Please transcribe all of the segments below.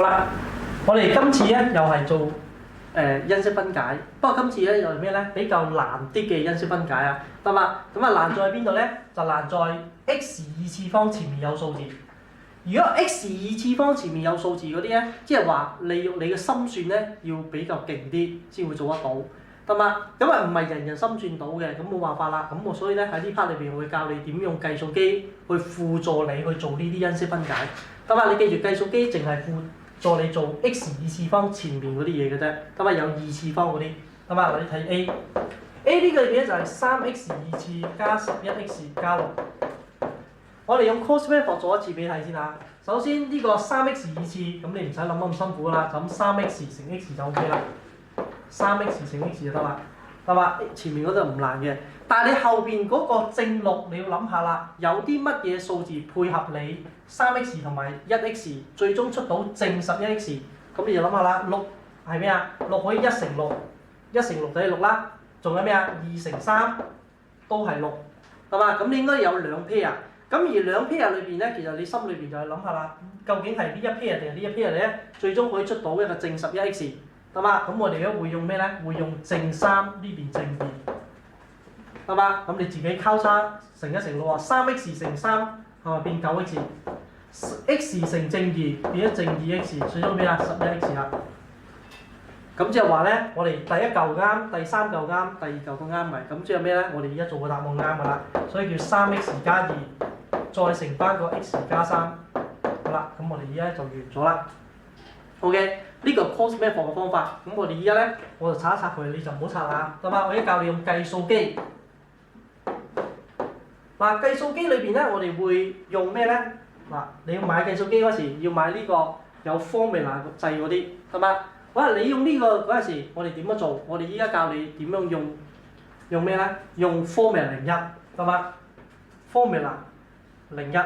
好啦，我哋今次咧又係做因式分解，不過今次咧又係咩咧？比較難啲嘅因式分解啊，得嘛？咁啊難在邊度咧？就難在 x 二次方前面有數字。如果 x 二次方前面有數字嗰啲咧，即係話你嘅心算咧要比較勁啲先會做得到，得嘛？咁啊唔係人人心算到嘅，咁冇辦法啦。咁我所以咧喺呢 part 裏邊，我會教你點用計數機去輔助你去做呢啲因式分解，得嘛？你記住計數機淨係輔助你做 x 二次方前面嗰啲嘢嘅啫，咁啊有二次方嗰啲，咁啊你睇 A 呢個嘢就係3x 二次加11x 加6。我哋用 cos method 做一次俾你睇先嚇。首先呢個3x 二次，咁你唔使諗咁辛苦啦，咁3x 乘 x 就 OK 啦，3x 乘 x 就得啦，係嘛？前面嗰度唔難嘅，但係你後邊嗰個正6你要諗下啦，有啲乜嘢數字配合你3x 同埋1x， 最終出到正11x， 咁你就諗下啦，6係咩啊？6可以1乘6，1乘6就係6啦，仲有咩啊？2乘3都係6，係嘛？咁你應該有兩 pair。咁而兩 pair 裏邊咧，其實你心裏邊就係諗下啦，究竟係呢一 pair 定係呢一 pair 咧？最終可以出到一個正11x， 得嘛？咁我哋而家會用咩咧？會用正3呢邊正2，得嘛？咁你自己交叉乘1乘6啊，3x 乘3係咪變9x？x 乘正2變咗正2x， 最終變啊11x 啦。咁即係話咧，我哋第一嚿啱，第三嚿啱，第二嚿個啱咪，咁即係咩咧？我哋而家做個答案啱㗎啦，所以叫3x 加2。再乘翻個 x 加3，好啦，咁我哋而家就完咗啦。OK， 呢個 cos method 嘅方法，咁我哋而家咧，我就拆一拆佢，你就唔好拆啦，得嘛？我而家教你用計數機。嗱，計數機裏邊咧，我哋會用咩咧？嗱，你要買計數機嗰時，要買呢個有 formula 掣嗰啲，得嘛？好啦，你用呢個嗰陣時，我哋點樣做？我哋依家教你點樣用咩咧？用 formula 01，得嘛 ？formula 01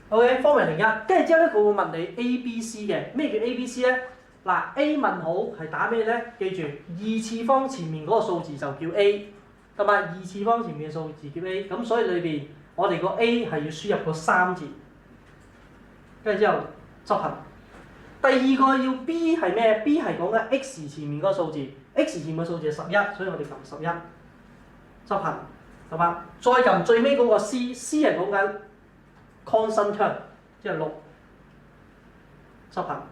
，OK，formula 01，跟住之後咧，佢會問你 A、B、C 嘅，咩叫 A、B、C 咧？嗱 ，A 問號係打咩咧？記住二次方前面嗰個數字就叫 A， 同埋二次方前面嘅數字叫 A， 咁所以裏邊我哋個 A 係要輸入個3字，跟住之後執行。第二個要 B 係咩 ？B 係講緊 x 前面嗰個數字 ，x 前面嘅數字係11，所以我哋撳11，執行。係嘛？再撳最尾嗰個 C 係講緊 constant term， 即係6，執行。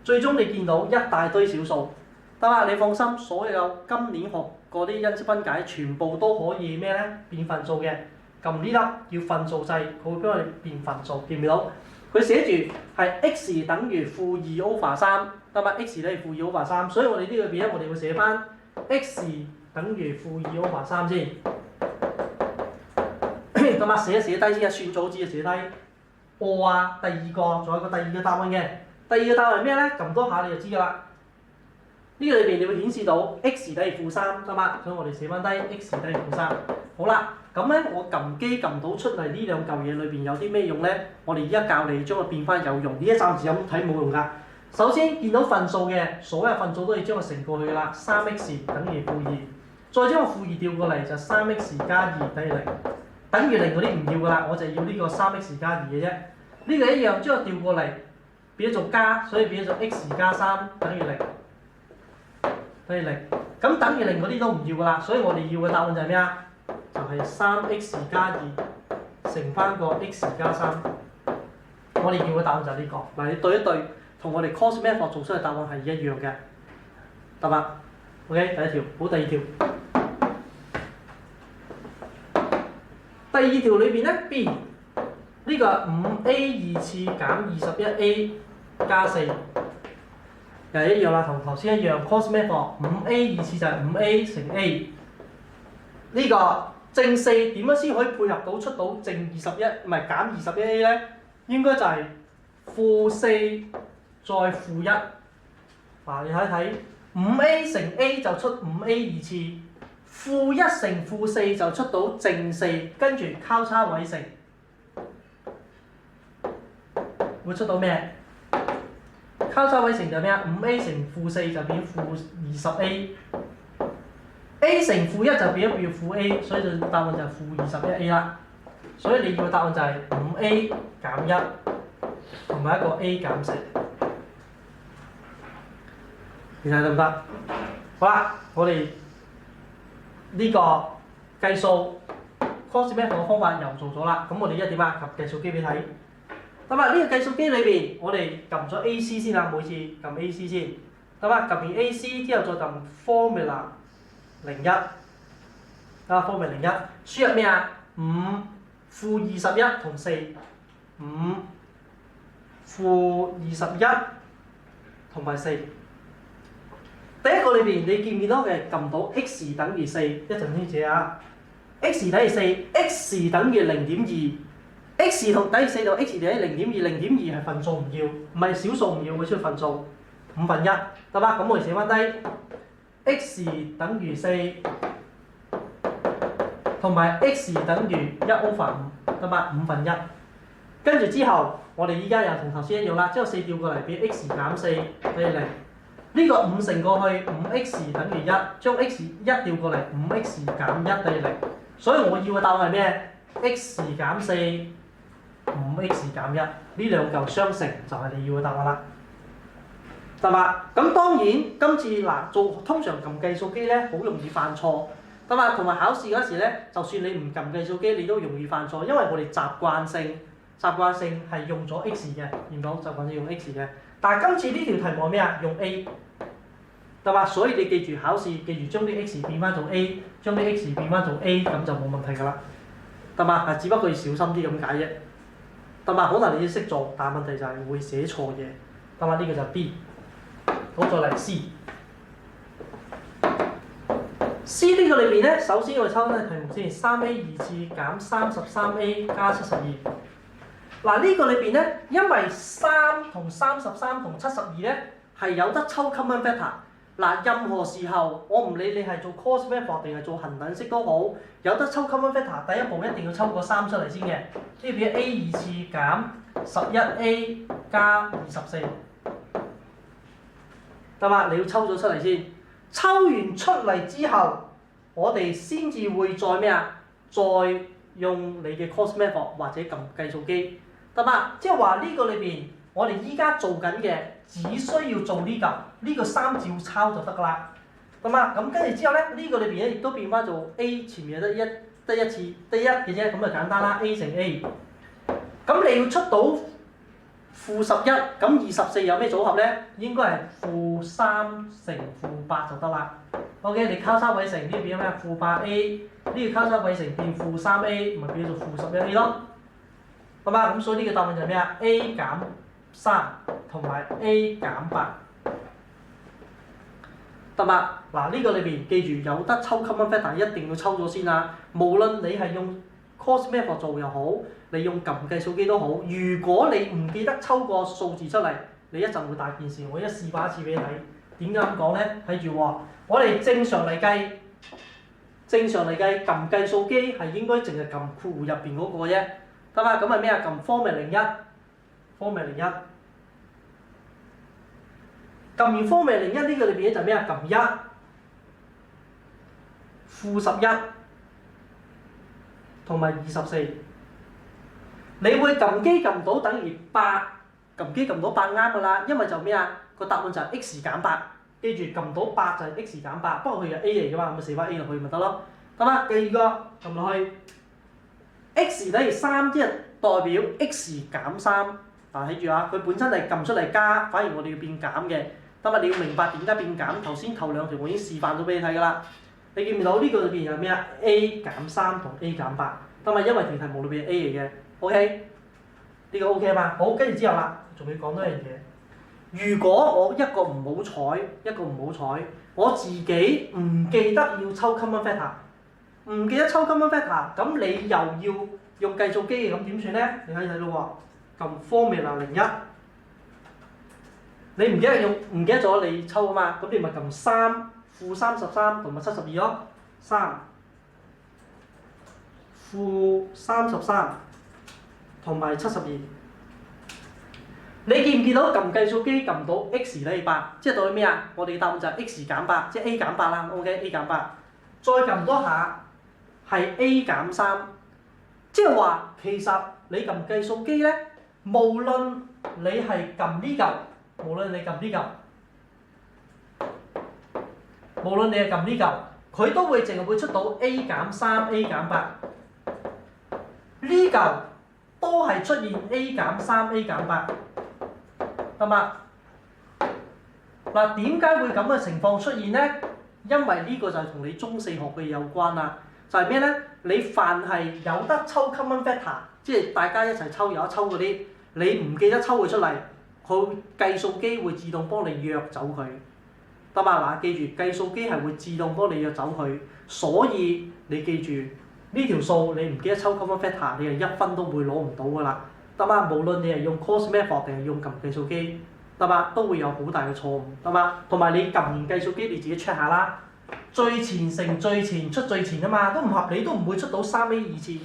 最終你見到一大堆小數，得啦，你放心，所有今年學嗰啲因式分解，全部都可以咩咧？變分數嘅。撳呢粒叫分數掣，佢會幫我哋變分數，見唔見到？佢寫住係 x 等於-2 over 3，得嘛 ？x 等於-2 over 3，所以我哋呢個邊咧，我哋會寫翻 x 等於-2 over 3先。咁啊，寫低先啊，算組字就寫低。啊，第二個，仲有個第二個答案嘅。第二個答案係咩咧？撳多下你就知㗎啦。呢個裏邊你會顯示到 x 等於-3，得嘛？所以我哋寫翻低 x 等於-3。好啦，咁咧我撳機撳到出嚟呢兩嚿嘢裏邊有啲咩用咧？我哋而家教你將佢變翻有用。呢一暫時咁睇冇用㗎。首先見到分數嘅，所有分數都要將佢乘過去㗎啦。3x 等於-2，再將個-2調過嚟就3x 加2等於0。等於0嗰啲唔要㗎啦，我就要呢個3x 加2嘅啫。呢個一樣將佢調過嚟，變咗做加，所以變咗做 x 加3等於0，等於0。咁等於0嗰啲都唔要㗎啦，所以我哋要嘅答案就係咩啊？就係 3x 加2乘翻個 x 加3。我哋要嘅答案就係呢個。嗱，你對一對，同我哋 cos method 做出嚟答案係一樣嘅，得嘛 ？OK， 第一條，好，第二條。第二條裏邊咧 B 呢個 5a 二次減21a 加4，又係一樣啦，同頭先一樣 cos method 5a 二次就係 5a 乘 a， 呢個正4點樣先可以配合到出到正21唔係減21a 咧？應該就係-4再-1。嗱，你睇睇 5a 乘 a 就出 5a 二次。-1乘-4就出到正4，跟住交叉位乘，會出到咩？交叉位乘就咩啊？5a 乘-4就變-20a，a 乘-1就變咗-a，所以就答案就係-21a 啦。所以你要嘅答案就係 5a 減1同埋一個 A 減4，你睇得唔得？好啦，我哋呢個計數 cos method 嘅方法又做咗啦。咁我哋依家點啊？撳計數機俾你睇。咁啊，呢個計數機裏邊，我哋撳咗 AC 先啦，每次撳 AC 先。咁啊，撳完 AC 之後再撳 formula 01，啊 formula 01，輸入咩啊？5負21同4，5負21同埋4。第一個裏邊，你見唔見到嘅撳到 x 等於4，一陣先寫啊。x 等於4 ，x 等於0.2，x 同等於4同 x 等於0.2，0.2係分數唔要，唔係小數唔要，佢需要分數1/5，得嘛？咁我哋寫翻低 x 等於4，同埋 x 等於1/5，得嘛？1/5。跟住之後，我哋依家又同頭先一樣啦，將4調過嚟變 x 減4等於0。呢個5乘過去5x 等於1，將 x 1調過嚟5x 減1等於0。所以我要嘅答案係咩 ？x 減4 5x 減1，呢兩嚿相乘就係你要嘅答案啦，得嘛？咁當然今次嗱通常撳計數機咧，好容易犯錯，得嘛？同埋考試嗰時咧，就算你唔撳計數機，你都容易犯錯，因為我哋習慣性係用咗 x 嘅，原本習慣性用 x 嘅。但係今次呢條題目係咩啊？用 A， 得嘛？所以你記住考試，記住將啲 x 變翻做 A， 將啲 x 變翻做 A， 咁就冇問題㗎啦，得嘛？係只不過要小心啲咁解啫，得嘛？可能你要識做，但係問題就係會寫錯嘢，得嘛？呢個就係 B。好，再嚟 C。C 呢個裏邊咧，首先我哋抽翻題目先，3A 二次減33A 加72。嗱呢個裏邊咧，因為3同33同72咧係有得抽 common factor。嗱，任何時候我唔理你係做 cos method 定係做恒等式都好，有得抽 common factor，第一步一定要抽個3出嚟先嘅。呢邊 A 二次減11A 加24，得嘛？你要抽咗出嚟先，抽完出嚟之後，我哋先至會再咩啊？再用你嘅 cos method 或者撳計數機。得嘛？即係話呢個裏邊，我哋依家做緊嘅，只需要做呢嚿，呢個3照抄就得㗎啦。得嘛？咁跟住之後咧，呢個裏邊咧亦都變翻做 A 前面得一次得一嘅啫，咁就簡單啦。A 乘 A， 咁你要出到-11，咁24有咩組合咧？應該係-3乘-8就得啦。OK， 你交叉位乘呢邊有咩？-8A， 呢個交叉位乘變-3A， 咪變做-11A 咯。咁啊，咁所以呢個答案就係咩啊 ？A 減3同埋 A 減8，得嘛？嗱呢個裏邊記住有得抽 common factor 一定要抽咗先啦。無論你係用 cos method 做又好，你用撳計數機都好。如果你唔記得抽個數字出嚟，你一陣會大件事。我一示範一次俾你睇。點解咁講咧？睇住喎，我哋正常嚟計撳計數機係應該淨係撳括弧入邊嗰個啫。得嘛？咁係咩啊？撳 formula 01，formula 01。撳完 formula 01呢個裏邊咧就咩啊？撳1-11同埋24。你會撳機撳到等於8，撳機撳到8啱㗎啦，因為就咩啊？個答案就係 x 減8。記住撳到8就係 x 減8，不過佢係 A 嚟㗎嘛，咁咪寫翻 A 落去咪得咯。得嘛？第二個撳落去。x 等於3，即係代表 x 減3。嗱睇住啊，佢本身係撳出嚟加，反而我哋要變減嘅。得嘛？你要明白點解變減。頭先頭兩條我已經示範咗俾你睇㗎啦。你見唔見到呢個裏邊有咩啊 ？A 減3同 A 減8。得嘛？因為條題目裏邊係 A 嚟嘅。OK， 呢個 OK 啊嘛。好，跟住之後啦，仲要講多樣嘢。如果我一個唔好彩，我自己唔記得要抽 common factor。唔記得抽 common factor， 咁你又要用計數機嘅，咁點算咧？你可以睇到喎，撳 formula 01，你唔記得咗你抽啊嘛，咁你咪撳3負33同埋72咯，3負33同埋72。你見唔見到撳計數機撳到 x 等於8，即係代表咩啊？我哋嘅答案就係 x 減8，即係 A 減8啦。OK， A 減8，再撳多下。係 A 減3，即係話其實你撳計數機咧，無論你係撳呢嚿，無論你撳呢嚿，無論你係撳呢嚿，佢都會淨係會出到 A 減3 A 減8，呢嚿都係出現 A 減3 A 減8，得嘛？嗱，點解會咁嘅情況出現呢？因為呢個就係同你中四學嘅有關啦。就係咩呢？你凡係有得抽 common factor， 即係大家一齊抽有得抽嗰啲，你唔記得抽佢出嚟，佢計數機會自動幫你約走佢，得嘛？嗱，記住計數機係會自動幫你約走佢，所以你記住呢條數你唔記得抽 common factor， 你係1分都會攞唔到噶啦，得嘛？無論你係用 course method 定係用撳計數機，得嘛？都會有好大嘅錯誤，得嘛？同埋你撳完計數機你自己 check 下啦。最前乘最前出最前啊嘛，都唔合理，都唔會出到3A 2次，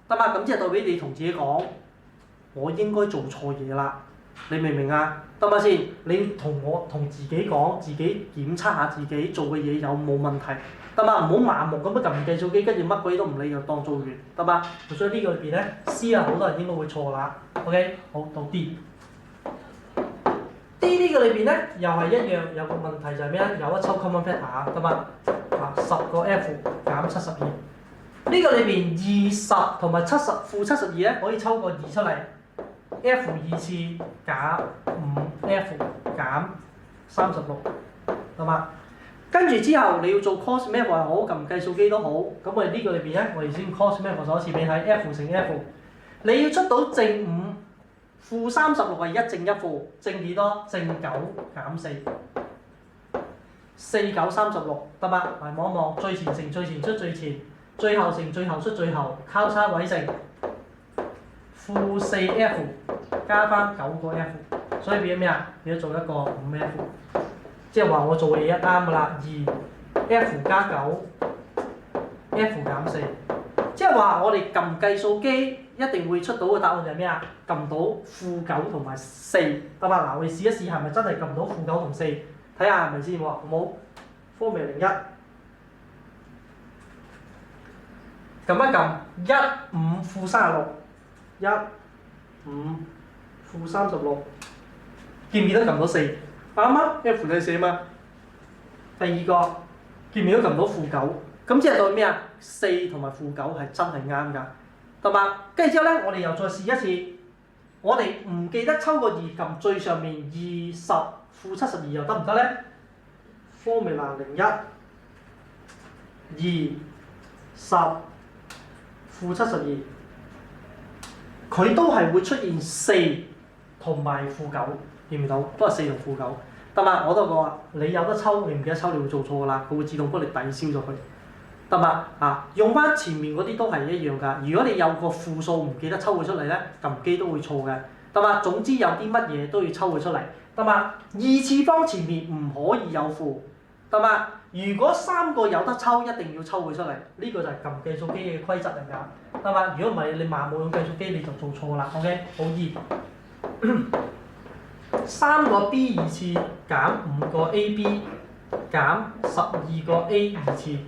得嘛？咁即係代表你同自己講，我應該做錯嘢啦，你明唔明啊？得嘛先？你同自己講，自己檢測下自己做嘅嘢有冇問題，得嘛？唔好盲目咁樣撳計數機，跟住乜鬼都唔理就當做完，得嘛？所以呢個裏邊咧 ，C 啊好多人應該會錯啦。OK， 好到 D。呢個裏邊咧，又係一樣有個問題就係咩咧？有得抽 common factor 得嘛？10個 F 減72，呢個裏邊20同埋負72咧，可以抽個2出嚟 ，F 2次減5F 減36，得嘛？跟住之後你要做 cos method 又好，撳計數機都好，咁我哋呢個裏邊咧，我哋先 cos method 咗一次俾你睇 ，F 乘 F， 你要出到正5。負36係1正1負，正幾多？正9減4， 4 9 36，得嘛？嚟望一望，最前乘最前出最前，最後乘最後出最後，交叉位乘負4F 加翻9個 F， 所以變咗咩啊？變咗做一個5F， 即係話我做嘅嘢一啱噶啦，2F 加9，F 減4，即係話我哋撳計數機。一定會出到嘅答案就係咩啊？撳到負9同埋4，得嘛？嗱，我哋試一試係咪真係撳到負9同4，睇下係咪先喎，好冇？Formula 01，撳一撳15負36，15負36，見唔見到撳到4？啱啊，F 係4嘛。第二個見唔見到撳到負9？咁即係代表咩啊？4同埋負9係真係啱㗎。得嘛？跟住之後咧，我哋又再試一次。我哋唔記得抽個2撳最上面20負72又得唔得咧 ？Formula 01 20負72，佢都係會出現4同埋負9，見唔見到？都係4同負9，得嘛？我都講話，你有得抽，你唔記得抽，你會做錯㗎啦，佢會自動幫你抵消咗佢。得嘛？用翻前面嗰啲都係一樣㗎。如果你有個負數唔記得抽佢出嚟咧，撳機都會錯嘅。得嘛？總之有啲乜嘢都要抽佢出嚟。得嘛？2次方前面唔可以有負。得嘛？如果3個有得抽，一定要抽佢出嚟。呢個就係撳計數機嘅規則嚟㗎。得嘛？如果唔係你盲目用計數機，你就做錯啦。OK， 好易。3個 B 2次減5個 AB 減12個 A 2次。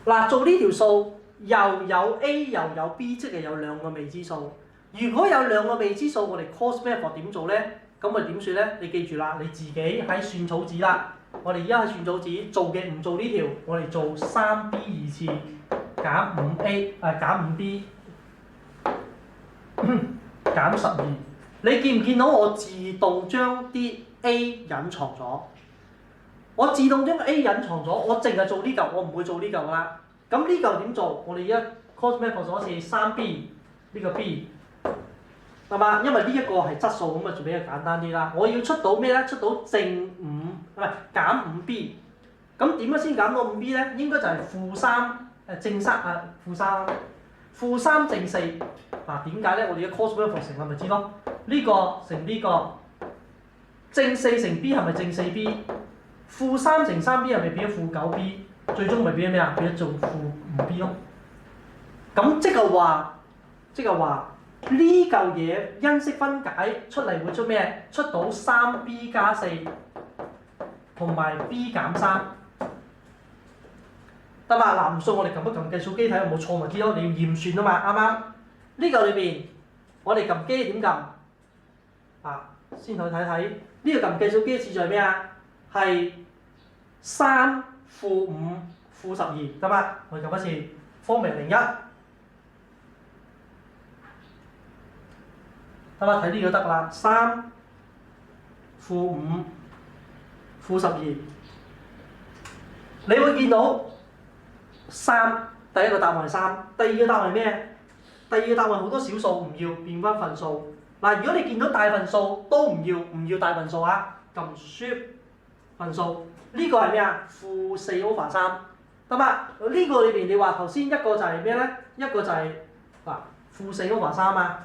嗱，做呢條數又有 A 又有 B， 即係有2個未知數。如果有2個未知數，我哋 cos method 點做咧？咁咪點算咧？你記住啦，你自己喺算草紙啦。我哋而家喺算草紙做嘅唔做呢條，我哋做3B 2次減5A 減5B 減12。你見唔見到我自動將啲 A 隱藏咗？我自動將 A 隱藏咗，我淨係做呢嚿，我唔會做呢嚿啦。咁呢嚿點做？我哋而家 cos method 咗一次 3B 呢個 B， 係嘛？因為呢一個係質數，咁啊就比較簡單啲啦。我要出到咩咧？出到正5，唔係減 5B。咁點樣先減到 5B 咧？應該就係負3正3負3正4。嗱，點解咧？我哋嘅 cos method 成係咪知咯？呢個乘呢個正4乘 B 係咪正 4B？負3乘 3B 係咪變咗負9B？ 最終咪變咗咩啊？變咗做負5B 咯。咁即係話呢嚿嘢因式分解出嚟會出咩？出到 3B 加4同埋 B 減3，得嘛？嗱，唔信我哋撳一撳計數機睇有冇錯咪知咯。你要驗算啊嘛，啱啱？呢嚿裏邊我哋撳機點撳？先去睇睇呢個撳計數機嘅次序係咩啊？係3負5負12，得嘛？我哋撳一次 formula 01，得嘛？睇呢個得啦，3負5負12，你會見到3，第一個答案係3，第二個答案係咩？第二個答案好多小數唔要，變翻份數。嗱，如果你見到大份數都唔要大份數啊，撳 Shift 份數，呢個係咩啊？負4 over 3，得嘛？呢個裏邊你話頭先一個就係咩咧？一個就係負4 over 3啊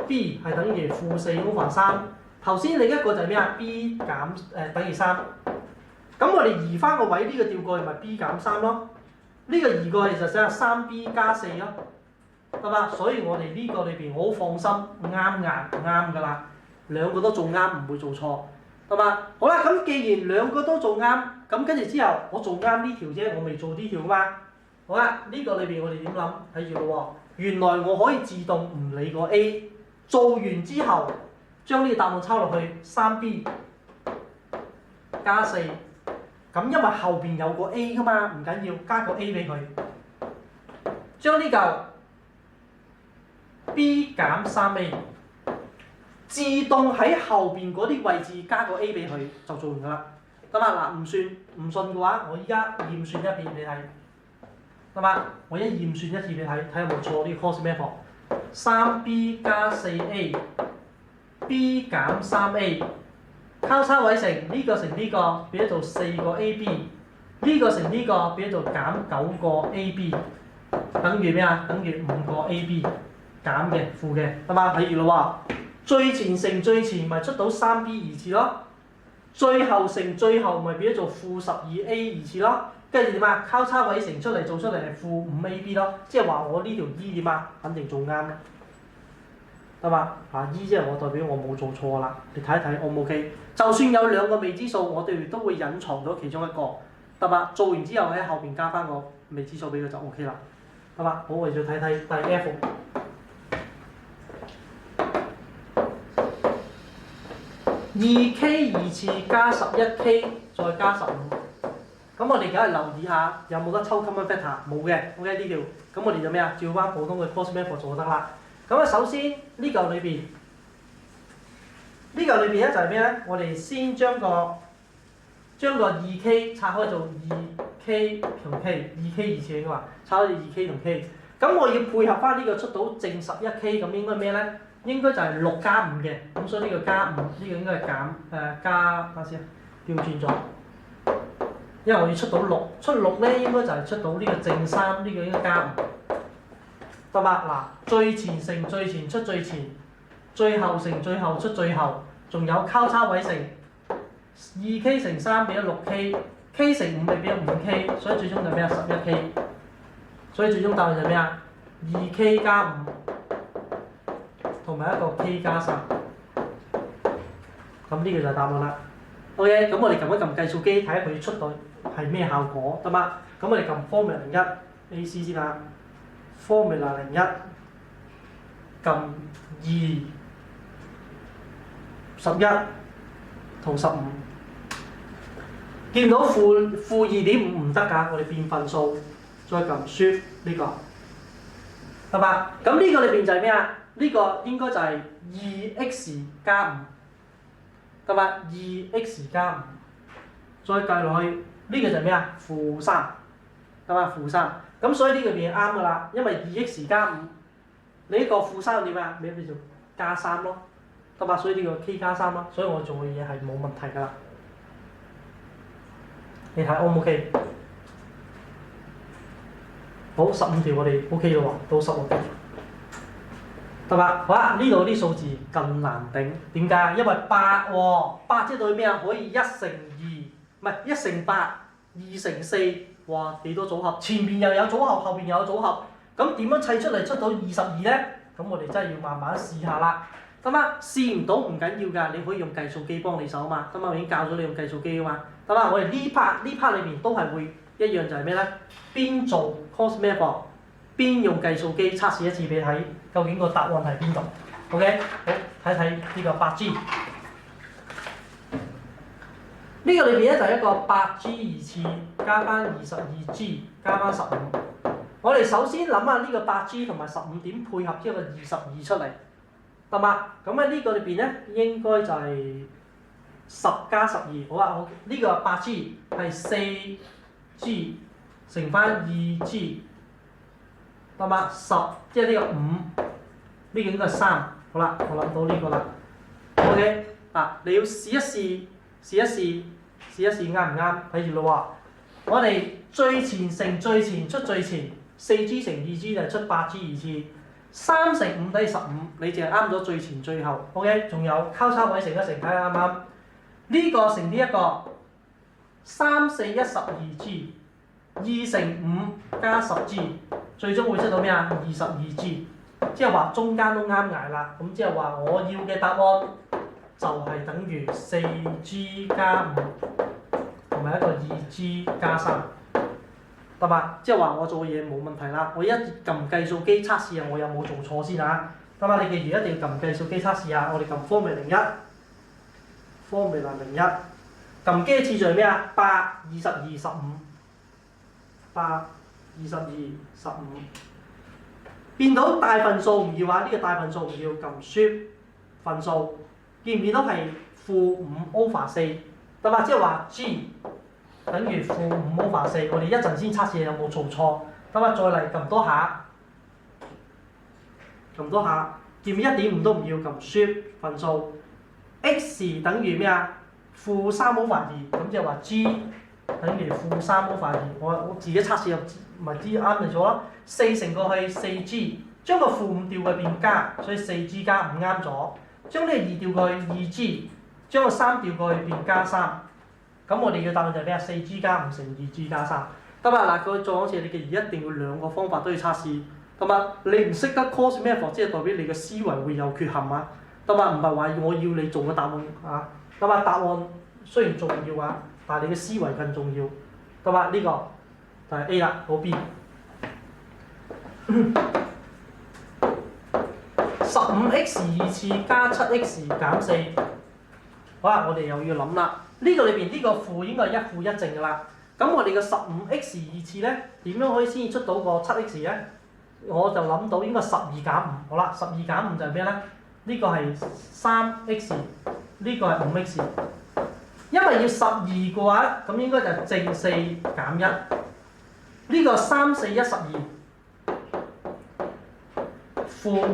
，B 係等於負4 over 3。頭先另一個就係咩啊 ？B 減等於3。咁我哋移翻個位，呢個調過去咪 B 減3咯。呢個移過去就寫係3B 加4咯。得嘛？所以我哋呢個裏邊我好放心，啱㗎啦，兩個都做啱，唔會做錯，得嘛？好啦，咁既然兩個都做啱，咁跟住之後我做啱呢條啫，我未做呢條嘛。好啦，呢個裏邊我哋點諗？睇住咯喎，原來我可以自動唔理個 A， 做完之後將呢個答案抄落去 3B 加4，咁因為後邊有個 A 㗎嘛，唔緊要，加個 A 俾佢，將呢嚿B 減3A， 自動喺後邊嗰啲位置加個 A 俾佢就做完㗎啦，得嘛？嗱，唔信嘅話，我依家驗算一遍你睇，得嘛？我一驗算一次你睇，睇有冇錯呢個 cos method。3B 加 4A，B 減3A， 交叉位乘呢個乘呢個變咗做4個 AB， 呢個乘呢個變咗做減9個 AB， 等於咩啊？等於5個 AB。減嘅負嘅，得嘛？睇住咯喎，最前乘最前咪出到 3B 二次咯，最後乘最後咪變咗做負12A 二次咯，跟住點啊？交叉位乘出嚟做出嚟係負5AB 咯，即係話我呢條 E 點啊？肯定做啱啦，得嘛？E 即係我代表我冇做錯啦，你睇一睇 O 唔 OK？就算有兩個未知數，我哋都會隱藏到其中一個，得嘛？做完之後喺後邊加翻個未知數俾佢就 OK 啦，得嘛？好，我哋再睇睇第 F。2K 二次加 11K 再加15，咁我哋梗係留意下有冇得抽 common factor， 冇嘅 ，OK 呢條，咁我哋就咩啊？照翻普通嘅 cos method 做就得啦。咁啊，首先呢嚿裏邊咧就係咩咧？我哋先將個 2K 拆開做 2K 同 K，2K 二次應該話拆開做 2K 同 K。咁我要配合翻呢個出到正 11K， 咁應該咩咧？應該就係6加5嘅，咁所以呢個加5，呢個應該係加，等下先，調轉咗，因為我要出到6，出6咧應該就係出到呢個正3，呢個應該加5，得嘛？嗱，最前乘最前出最前，最後乘最後出最後，仲有交叉位乘 2K 乘3變咗 6K，K 乘5咪變咗 5K， 所以最終就咩啊？ 11K， 所以最終答案就咩啊？ 2K 加5。同埋一個 K 加3，咁呢個就係答案啦。OK， 咁我哋撳一撳計數機睇下佢出到係咩效果，得嘛？咁我哋撳 formula 01 AC 先啦 ，formula 01，撳2 11同15，見到負2.5唔得㗎，我哋變份數，再撳 shift 呢個，得嘛？咁呢個裏邊就係咩啊？呢個應該就係 2x 加5，得嘛？2x 加5，再計落去，呢個就係咩啊？-3，得嘛？-3，咁所以呢個邊係啱㗎啦，因為 2x 加5，你呢個-3點啊？你叫做加3咯，得嘛？所以呢個 k 加3咯，所以我做嘅嘢係冇問題㗎啦。你睇 O 唔 OK？好，15條我哋 OK 啦喎，到16條。得嘛？好啦，呢度啲數字更難頂，點解？因為8喎，8即係對咩啊？可以1乘2，唔係1乘8，2乘4，哇幾多組合？前邊又有組合，後邊又有組合，咁點樣砌出嚟出到22咧？咁我哋真係要慢慢試下啦。得嘛？試唔到唔緊要㗎，你可以用計數機幫你手嘛。得嘛？我已經教咗你用計數機㗎嘛。得嘛？我哋呢 part 裏邊都係會一樣就係咩咧？邊做 cos method， 邊用計數機測試一次俾你睇，究竟個答案係邊度 ？OK， 好睇睇呢個8G。呢個裏邊咧就係一個8G 二次加翻22G 加翻15。我哋首先諗下呢個8G 同埋15點配合呢個22出嚟，得嘛？咁喺呢個裏邊咧應該就係10加12。好啊，呢個8G 係4G 乘翻2G，得嘛？10即係呢個5，呢個應該係3。好啦，我諗到呢個啦。OK， 你要試一試啱唔啱？睇住咯喎，我哋最前乘最前出最前，4G 乘2G 就係出8G 二次，3乘5等於15，你淨係啱咗最前最後。OK， 仲有交叉位乘一乘，睇下啱唔啱？呢個乘呢一個3、4、1、12G， 2乘5加10G， 最終會出到咩啊？22G， 即係話中間都啱捱啦。咁即係話我要嘅答案就係等於4G 加5同埋一個2G 加3，得嘛？即係話我做嘢冇問題啦。我一撳計數機測試下我有冇做錯先啊？得嘛？你記住一定要撳計數機測試下。我哋撳 Formula 01，撳機次序係咩啊？8、22、15，8、22、15。變到大份數唔要啊！呢個大份數唔要，撳 Shift 份數。見唔見到係-5/4，得嘛？即係話 G 等於-5/4。我哋一陣先測試有冇做錯，得嘛？再嚟撳多下，見唔見1.5都唔要，撳 Shift 份數。X 等於咩啊？-3/2，咁即係話 G 等於-3/2。我自己測試又咪知啱咪咗咯。4乘過去 4G， 將個-5調去變加，所以 4G 加5啱咗。將呢個2調過去 2G， 將個3調過去變加3。咁我哋嘅答案就係咩啊？4G 加5乘 2G 加3，得嘛？嗱，佢再講一次，你記住一定要兩個方法都要測試，得嘛？你唔識得 cos method， 即係代表你嘅思維會有缺陷啊，得嘛？唔係話我要你做嘅答案啊，得嘛？答案雖然重要啊，但係你嘅思維更重要，得嘛？呢、這個就係 A 啦，好 B。15x 二次加 7x 減4，好啦，我哋又要諗啦。呢個裏邊呢個負應該係一負一正㗎啦。咁我哋嘅 15x 二次咧，點樣可以先至出到個 7x 咧？我就諗到應該12減5。好啦，12減5就係咩咧？呢個係 3x， 呢個係 5x。因為要12嘅話，咁應該就係正4減1。呢個3、4、1、12，負5。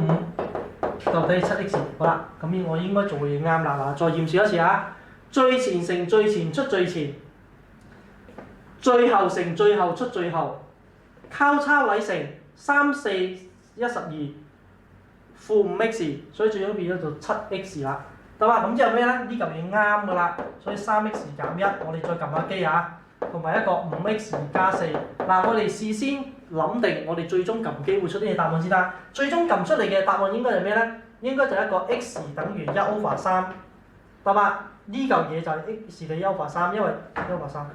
就等於 7x， 好啦，咁我應該做嘅嘢啱啦。嗱，再驗試一次啊！最前乘最前出最前，最後乘最後出最後，交叉位乘3、4、1、12，負5x， 所以最終變咗做 7x 啦，得嘛？咁之後咩咧？呢嚿嘢啱㗎啦，所以 3x 減1，我哋再撳下機啊，同埋一個 5x 加4。嗱，我哋事先諗定，我哋最終撳機會出啲嘢答案先得。最終撳出嚟嘅答案應該係咩咧？應該就係一個 x 等於1/3，得嘛？呢嚿嘢就係 x 嘅1/3，因為1/3。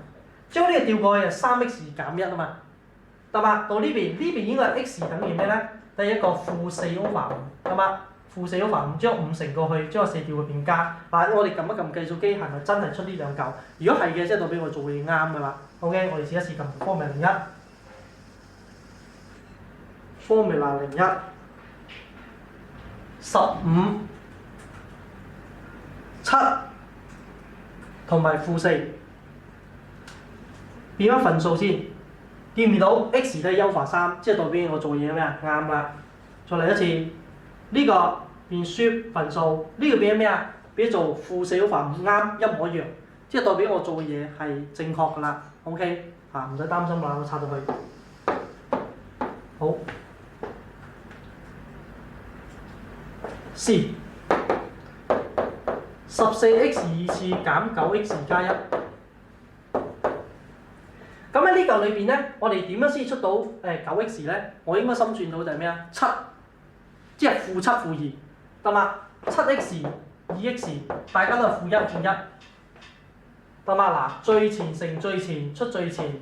將呢個調過去就 3x 減1啊嘛，得嘛？到呢邊應該係 x 等於咩咧？第一個-4/5，得嘛？-4/5，將5乘過去，將個4調去變加。嗱，我哋撳一撳計數機，係咪真係出呢兩嚿？如果係嘅，即係代表我做嘅嘢啱㗎啦。OK， 我哋試一試撳 Formula 01。15、7同埋-4，變翻份數先，見唔見到 x 都係1/3，即係代表我做嘢咩啊？啱啦。再嚟一次，呢、這個變 shift 份數，呢、這個變咗咩啊？變咗做-4/5，啱，一模一樣，即係代表我做嘅嘢係正確㗎啦。OK， 唔使擔心啦，我插到去。好。C 14x 二次減 9x 加1。咁喺呢嚿裏邊咧，我哋點樣先出到9x 咧？我應該心算到就係咩啊？7，即係-7負2，得嘛？7x 2x， 大家都係-1負1，得嘛？嗱，最前乘最前出最前，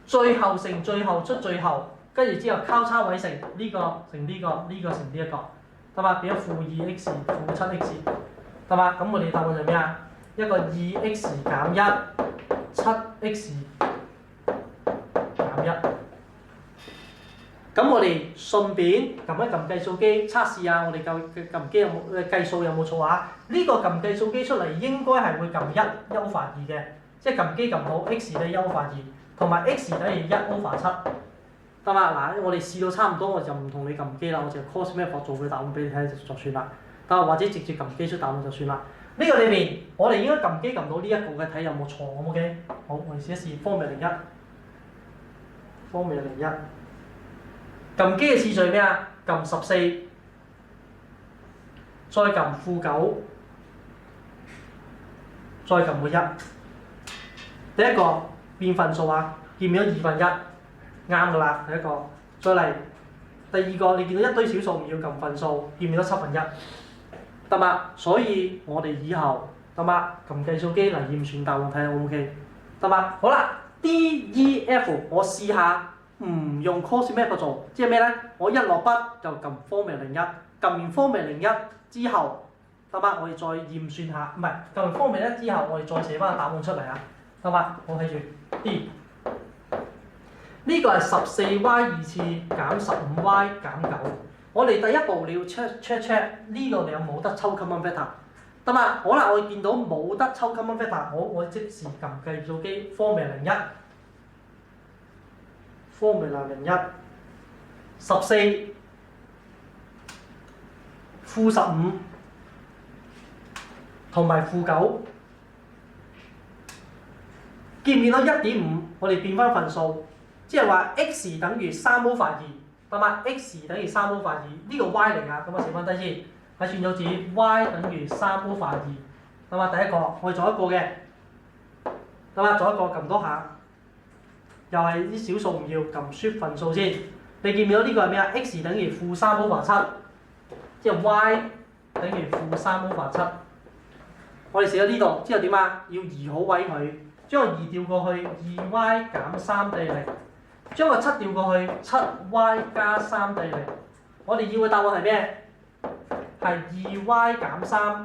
最後乘最後出最後，跟住之後交叉位乘呢個乘呢個，呢個乘呢一個。得嘛？變咗-2x、-7x，得嘛？咁我哋答案就咩啊？一個 2x 減1 7x 減1。咁我哋順便撳一撳計數機測試下我哋撳機有冇計數有冇錯啊？呢、個撳計數機出嚟應該係會撳1 over 2嘅，即係撳機撳好 x 等於1 over 2，同埋 x 等於1 over 7，得嘛？嗱，我哋試到差唔多，我就唔同你撳機啦，我就 cos 咩課做個答案俾你睇就算啦。但或者直接撳機出答案就算啦。呢、個裏面我哋應該撳機撳到呢一個嘅睇有冇錯，OK？好，我哋試一試 formula 01 formula 01。撳機嘅次序咩啊？撳14，再撳-9，再撳個1。第一個變份數啊，見唔見到1/2？啱㗎啦，第一個。再嚟第二個，你見到一堆小數唔要撳份數，見唔見到1/7？得嘛？所以我哋以後得嘛？撳計數機嚟驗算答案睇下 O 唔 OK？得嘛？好啦 ，D、E、F 我試下。唔用 cos map 做，即係咩咧？我一落筆就撳 formula 01，撳完 formula 01之後，得嘛？我哋再驗算下，唔係撳完 formula 1之後，我哋再寫翻個答案出嚟啊，得嘛？我睇住 D， 呢個係14y 次減15y 減9。我哋第一步你要 check 呢度你有冇得抽 common factor， 得嘛？好啦，我見到冇得抽 common factor， 我即時撳計數機 formula 01。formula 01 14-15同埋-9，見唔見到 1.5？ 我哋變翻份數，即係話 x 等於3 over 2，得嘛 ？x 等於3 over 2，呢個 y 嚟㗎，咁我寫翻低先，喺算數紙 y 等於3 over 2，得嘛？第一個我哋做一個嘅，得嘛？做一個撳多下。又係啲小數唔要，撳 shift 份數先。你見唔見到呢個係咩啊 ？x 等於-3 over 7，即係 y 等於-3 over 7。我哋寫咗呢度之後點啊？要移好位佢，將個2調過去 2y 減3對0，將個7調過去 7y 加3對0。我哋要嘅答案係咩？係 2y 減3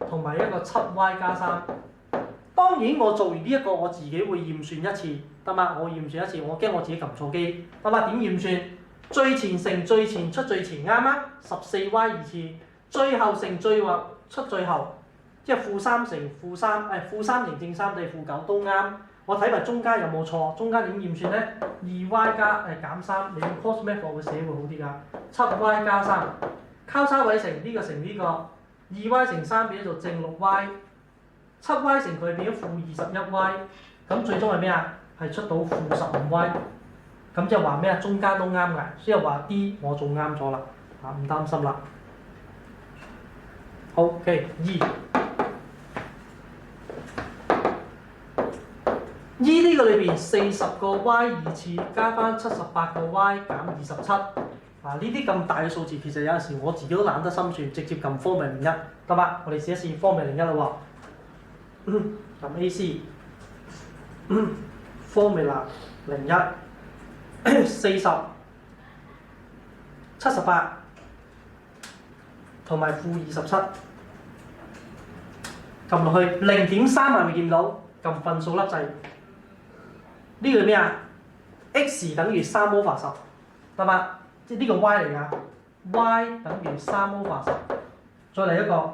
同埋一個 7y 加3。當然我做完呢一個我自己會驗算一次，得嘛？我驗算一次，我驚我自己撳錯機，得嘛？點驗算？最前乘最前出最前啱啊！14y 2次，最後乘最後出最後，即係-3乘-3，-3乘正3對-9都啱。我睇埋中間有冇錯，中間點驗算咧？2y 加減3，你用 cos method 會寫會好啲㗎。7y 加3，交叉位乘呢個乘呢個，2y 乘3變咗做正6y。7y 乘佢變咗-21y， 咁最終係咩啊？係出到-15y， 咁即係話咩啊？中間都啱嘅，所以話 D 我做啱咗啦，唔擔心啦。好，OK， E 呢個裏邊40個 y 2次加翻78個 y 減27，呢啲咁大嘅數字其實有陣時我自己都懶得心算，直接撳 formula 01，得嘛？我哋試一試 formula 01啦喎。撳 AC formula 01 40 78同埋-27，撳落去0.3係咪見到？撳份數粒掣。呢個係咩啊 ？x 等於3 over 10，得嘛？即係呢個 y 嚟㗎 ，y 等於3 over 10。再嚟一個，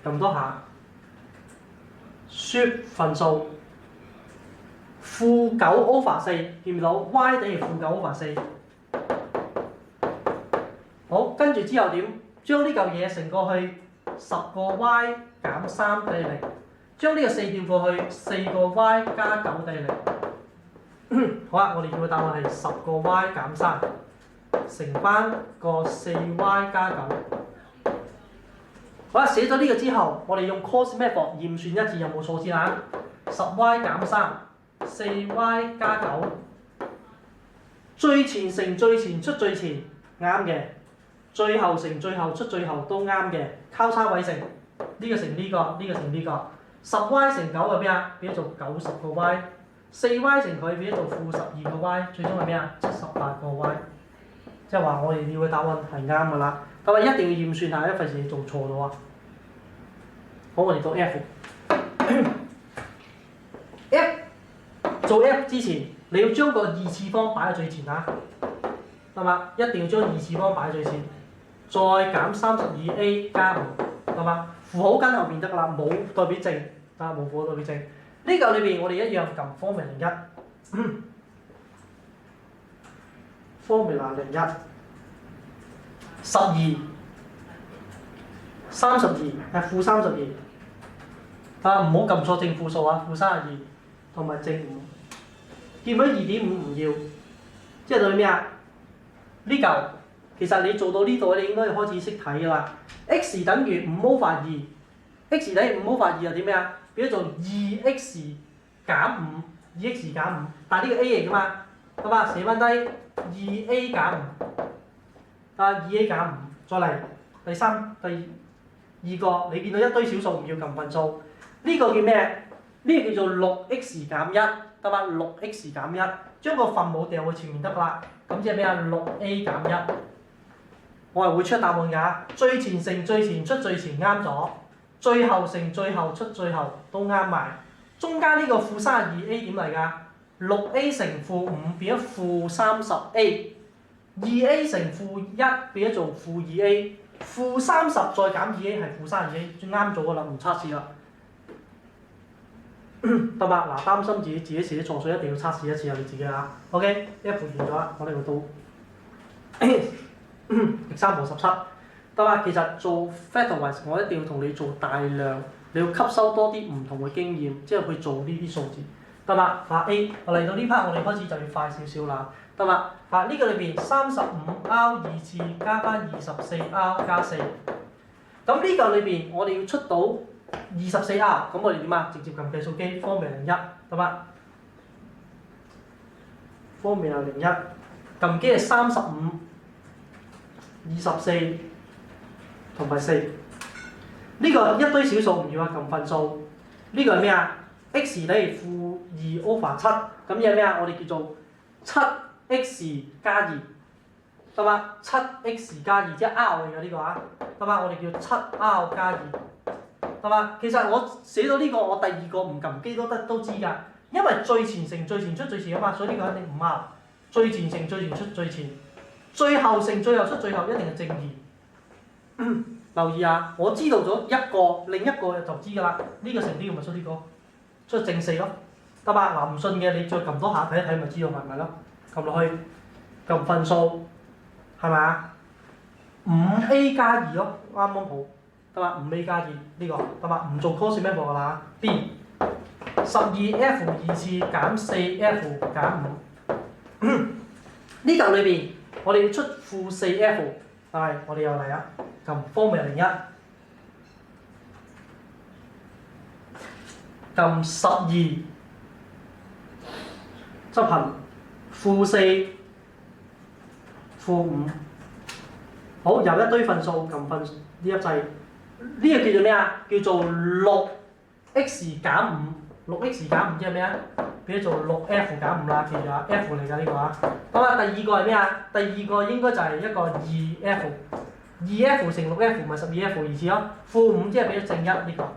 撳多下。Shift 份數-9 over 4，見唔到 y 等於-9 over 4。好，跟住之後點？將呢嚿嘢乘過去10個 y 減3對0，將呢個4調過去4個 y 加9對0。好啦，我哋要嘅答案係10個 y 減3乘翻個4y 加9。好啦，寫咗呢個之後，我哋用 cos method 驗算一次有冇錯先啊？10y 減3 4y 加9，最前乘最前出最前啱嘅，最後乘最後出最後都啱嘅，交叉位乘呢個乘呢個，呢個乘呢個，10y 乘9係咩啊？變咗做90個 y，4y 乘佢變咗做-12個 y， 最終係咩啊？78個 y， 即係話我哋要嘅答案係啱㗎啦。咁啊，一定要驗算下，一費事你做錯咗啊！好。好，我哋到 F。F 做 F 之前，你要將個二次方擺喺最前啊，係嘛？一定要將二次方擺喺最前，再減32a 加5，係嘛？符號跟後邊得㗎啦，冇代表正，啊冇符號代表正。呢嚿裏邊我哋一樣撳 formula 01，formula 01，12，32係負32，啊唔好撳錯正負數啊，負32同埋正5，見到2.5唔要，即係代表咩啊？呢嚿其實你做到呢度，你應該要開始識睇㗎啦。x 等於5 over 2，x 等於5 over 2又點咩啊？變咗做2x 減5，2x 減5，但係呢個 a 嚟㗎嘛，係嘛？寫翻低 2a 減5，啊 2a 減5，再嚟第二個，你見到一堆小數唔要撳分數，呢個叫咩？呢個叫做 6x 減1，得嘛？6x 減1，將個分母掉去前面得啦，咁即係咩啊？6a 減1，我係會出答案㗎，最前乘最前出最前啱咗，最後乘最後出最後都啱埋，中間呢個負32a 點嚟㗎？6a 乘負5變咗負30a，2a 乘負1變咗做負2a，負30再減 2a 係負32a，啱咗㗎啦，唔測試啦。得嘛？嗱，擔心自己寫錯數，一定要測試一次啊！你自己啊 ，OK，F 完咗啦，我哋到example 17，得嘛？其實做 factorize 我一定要同你做大量，你要吸收多啲唔同嘅經驗，即係去做呢啲數字，得嘛？嗱 A， 我嚟到呢 part 我哋開始就要快少少啦，得嘛？呢個裏邊35R 二次加翻24R 加4，咁呢個裏邊我哋要出到24R， 咁我哋點啊？直接撳計數機 formula 01，得嘛 ？formula 01，撳機係35、24同埋4。呢個一堆小數唔要啊，撳分數。呢個係咩啊 ？x 等於負2 over 7，咁有咩啊？我哋叫做 7x 加2，得嘛 ？7x 加2即係 R 嚟㗎呢個啊，得嘛？我哋叫 7R 加2。係嘛？其實我寫到呢個，我第二個唔撳機都知㗎，因為最前乘最前出最前啊嘛，所以呢個肯定5R。最前乘最前出最前，最後乘最後出最後一定係正2。留意啊，我知道咗一個，另一個就知㗎啦。呢個乘呢個咪出呢個，出正4咯，得嘛？嗱，唔信嘅你再撳多下睇一睇咪知道係咪咯？撳落去，撳分數，係咪啊？5a 加2咯，啱啱好。得嘛？5a 加2呢個得嘛？唔做 cos method 㗎啦。B 12f 二次減 4f 減5，呢嚿裏邊我哋要出負 4f， 係我哋又嚟啊，撳 formula 01，撳12執行負4負5，好有一堆分數撳分呢一掣。呢個叫做咩啊？叫做 6x 減5，6x 減5即係咩啊？變咗做 6f 減5啦，記住啊 ，f 嚟㗎呢個啊。咁啊，第二個係咩啊？第二個應該就係一個 2f，2f 乘 6f 咪 12f 二次咯，負5即係變咗正1呢個，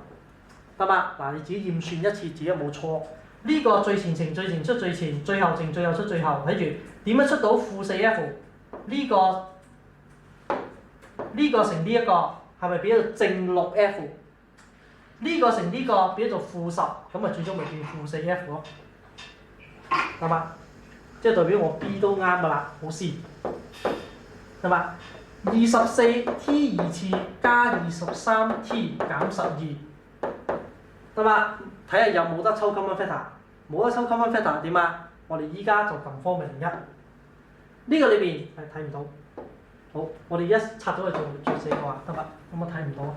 得嘛？嗱，你自己驗算一次，自己有冇錯？呢個最前乘最前出最前，最後乘最後出最後，睇住點樣出到負 4f？呢個乘呢一個。係咪變咗做正6f？ 呢個乘呢個變咗做負10，咁咪最終咪變負 4f 咯，係嘛？即係代表我 B 都啱㗎啦，好 C， 係嘛？24t 二次加23t 減12，得嘛？睇下有冇得抽 common factor， 冇得抽 common factor 點啊？我哋依家就撳 formula 01，呢個裏邊係睇唔到。好，我哋一拆咗去做4個啊，得嘛？咁我睇唔到。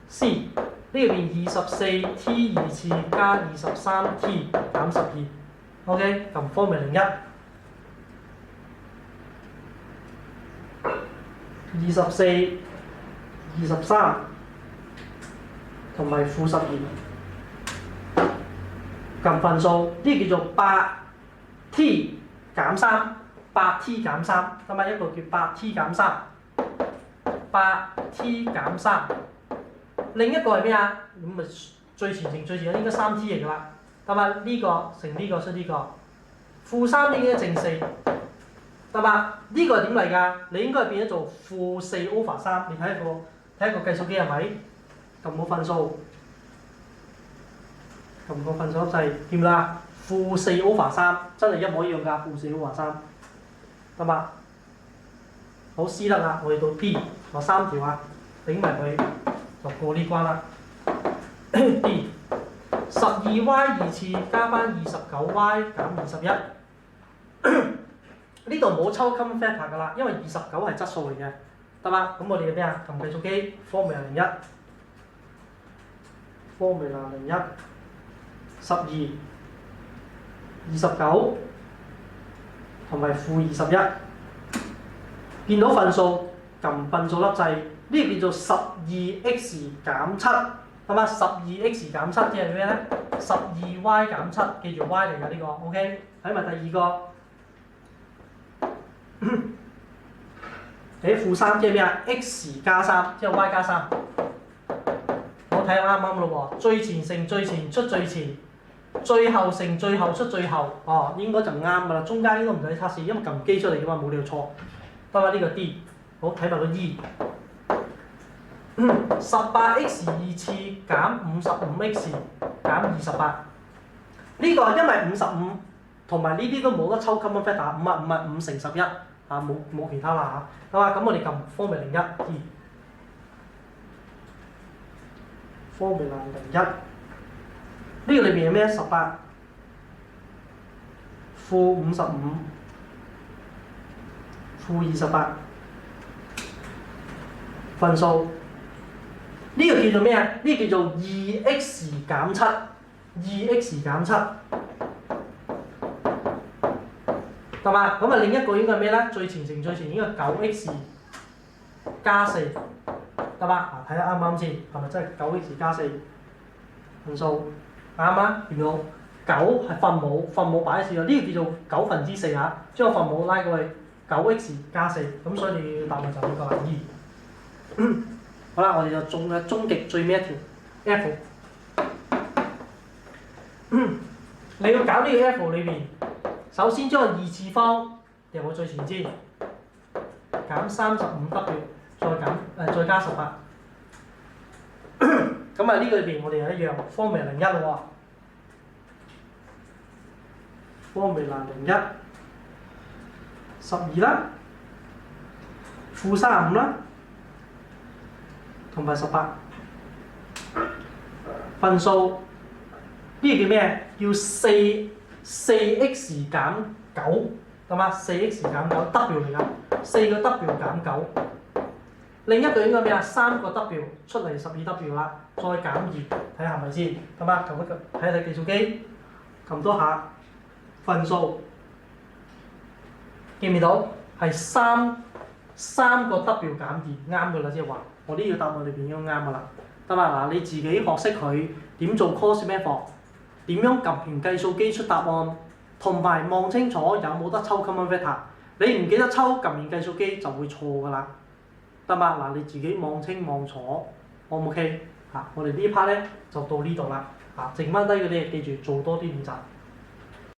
C 呢邊24t 二次加23t 減12 ，OK， 撳 formula 01，24、23同埋負12，撳分數，呢叫做 8t 減3。8t 減3，得嘛？一個叫 8t 減3，8t 減3，呢另一個係咩啊？咁咪最前乘最前應該3 t 嚟㗎啦，得嘛？呢個乘呢個出呢個，負3應該正4，得嘛？呢個係點嚟㗎？你應該係變咗做負4 over 3，你睇一個計數機係咪？撳個分數，撳個分數粒掣，見唔到啊？負4 over 3，真係一模一樣㗎，負4 over 3，得嘛？好 C 得啦，我哋到 D， 攞3條啊，頂埋佢就過呢關啦。D 12y 次加翻29y 減21，呢度冇抽 common factor 㗎啦，因為29係質數嚟嘅，得嘛？咁我哋嘅咩啊？撳計數機 formula 01 12 29同埋負21，見到份數撳分數粒掣，呢個叫做12x 減7，係嘛？12x 減7即係咩咧？12y 減7，記住 y 嚟㗎呢個 ，OK？ 睇埋第二個，負3即係咩啊 ？x 加3即係 y 加3，我睇啱啱咯喎，最前乘最前出最前。最後乘最後出最後，哦，應該就啱㗎啦。中間應該唔使測試，因為撳機出嚟㗎嘛，冇理由錯。得嘛？呢個 D， 好睇埋個 E。18x 2次減 55x 減28，呢個因為55同埋呢啲都冇得抽 common factor， 5乘11啊，冇其他啦嚇。得嘛？咁我哋撳 formula 01 D。formula 01。呢個裏邊係咩？18負55負28分數，呢個叫做咩啊？呢個叫做 2x 減7 2x 減7，得嘛？咁啊另一個應該係咩咧？最前乘最前應該 9x 加4，得嘛？睇下啱唔啱先，係咪真係 9x 加4分數？啱啊，見到9係分母擺喺處，呢個叫做4/9啊，將個分母拉過去 9x 加4，咁所以你要答案就呢個啦 E。好啦，我哋就中嘅終極最尾一條 F。你要搞呢個 F 裏邊，首先將個2次方掉到最前先，減 35W， 再加18。咁啊呢個裏邊我哋又一樣 formula 01咯喎 ，formula 01 12啦，負35啦，同埋18分數，呢個叫咩？叫4x 減9，得嘛？4x 減9 W 嚟㗎，4個 W 減9。另一個應該咩啊？3個 W 出嚟12W 啦，再減2，睇下係咪先？得嘛？撳一撳，睇計數機，撳多下分數，見唔見到？係三個 W 減2，啱㗎啦，即係話我呢個答案裏邊應該啱㗎啦。得嘛？嗱，你自己學識佢點做 cos method， 點樣撳完計數機出答案，同埋望清楚有冇得抽 common factor。你唔記得抽，撳完計數機就會錯㗎啦。得嘛？嗱，你自己望清望楚 ，O 唔 OK？我哋呢 part 咧就到呢度啦。剩翻低嗰啲記住做多啲練習。